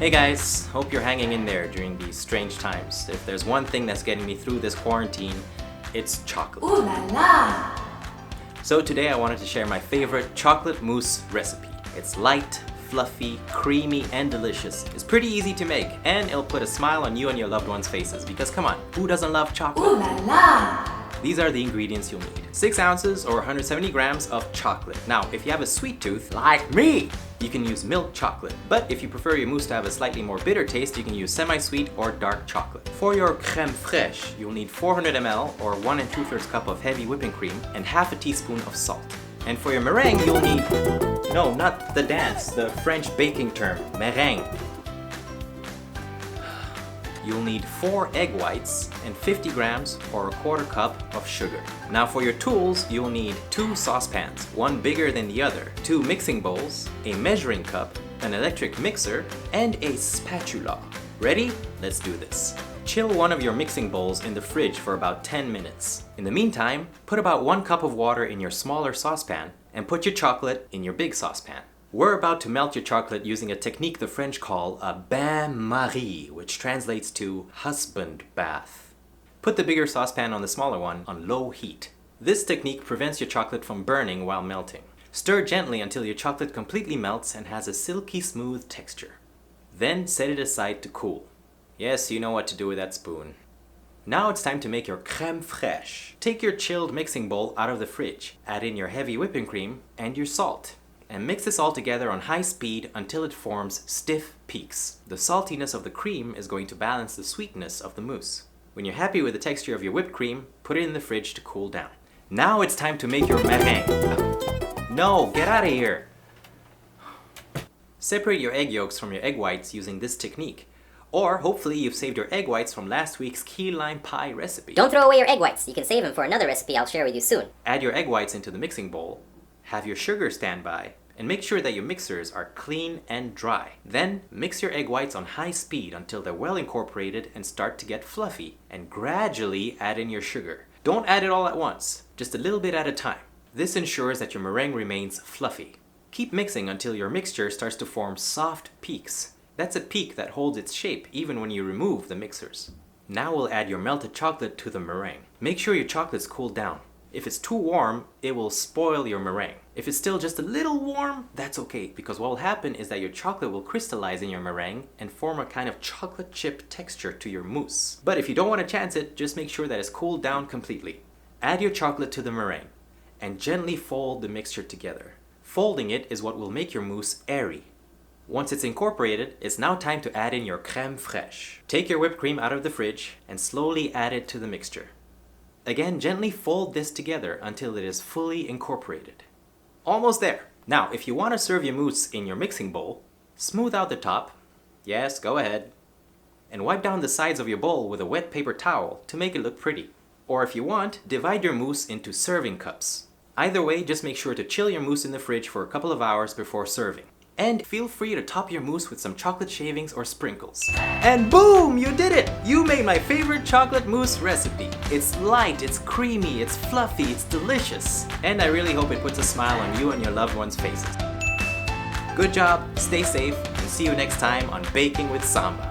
Hey guys, hope you're hanging in there during these strange times. If there's one thing that's getting me through this quarantine, it's chocolate. Ooh la la! So today I wanted to share my favorite chocolate mousse recipe. It's light, fluffy, creamy, and delicious. It's pretty easy to make, and it'll put a smile on you and your loved ones' faces because come on, who doesn't love chocolate? Ooh la la! These are the ingredients you'll need. 6 ounces or 170 grams of chocolate. Now, if you have a sweet tooth, like me, you can use milk chocolate. But if you prefer your mousse to have a slightly more bitter taste, you can use semi-sweet or dark chocolate. For your crème fraîche, you'll need 400 ml or 1 2/3 cup of heavy whipping cream and half a teaspoon of salt. And for your meringue, you'll need, no, not the dance, the French baking term, meringue. You'll need 4 egg whites and 50 grams or 1/4 cup of sugar. Now for your tools, you'll need 2 saucepans, one bigger than the other, 2 mixing bowls, a measuring cup, an electric mixer, and a spatula. Ready? Let's do this. Chill one of your mixing bowls in the fridge for about 10 minutes. In the meantime, put about 1 cup of water in your smaller saucepan and put your chocolate in your big saucepan. We're about to melt your chocolate using a technique the French call a bain-marie, which translates to husband bath. Put the bigger saucepan on the smaller one on low heat. This technique prevents your chocolate from burning while melting. Stir gently until your chocolate completely melts and has a silky smooth texture. Then set it aside to cool. Yes, you know what to do with that spoon. Now it's time to make your crème fraîche. Take your chilled mixing bowl out of the fridge, add in your heavy whipping cream and your salt, and mix this all together on high speed until it forms stiff peaks. The saltiness of the cream is going to balance the sweetness of the mousse. When you're happy with the texture of your whipped cream, put it in the fridge to cool down. Now it's time to make your meringue. No, get out of here! Separate your egg yolks from your egg whites using this technique. Or hopefully you've saved your egg whites from last week's key lime pie recipe. Don't throw away your egg whites. You can save them for another recipe I'll share with you soon. Add your egg whites into the mixing bowl. Have your sugar stand by, and make sure that your mixers are clean and dry. Then mix your egg whites on high speed until they're well incorporated and start to get fluffy, and gradually add in your sugar. Don't add it all at once, just a little bit at a time. This ensures that your meringue remains fluffy. Keep mixing until your mixture starts to form soft peaks. That's a peak that holds its shape even when you remove the mixers. Now we'll add your melted chocolate to the meringue. Make sure your chocolate's cooled down. If it's too warm, it will spoil your meringue. If it's still just a little warm, that's okay, because what will happen is that your chocolate will crystallize in your meringue and form a kind of chocolate chip texture to your mousse. But if you don't want to chance it, just make sure that it's cooled down completely. Add your chocolate to the meringue and gently fold the mixture together. Folding it is what will make your mousse airy. Once it's incorporated, it's now time to add in your crème fraîche. Take your whipped cream out of the fridge and slowly add it to the mixture. Again, gently fold this together until it is fully incorporated. Almost there. Now, if you want to serve your mousse in your mixing bowl, smooth out the top. Yes, go ahead. And wipe down the sides of your bowl with a wet paper towel to make it look pretty. Or if you want, divide your mousse into serving cups. Either way, just make sure to chill your mousse in the fridge for a couple of hours before serving. And feel free to top your mousse with some chocolate shavings or sprinkles. And boom! You did it! You made my favorite chocolate mousse recipe. It's light, it's creamy, it's fluffy, it's delicious. And I really hope it puts a smile on you and your loved ones' faces. Good job, stay safe, and see you next time on Baking with Samba.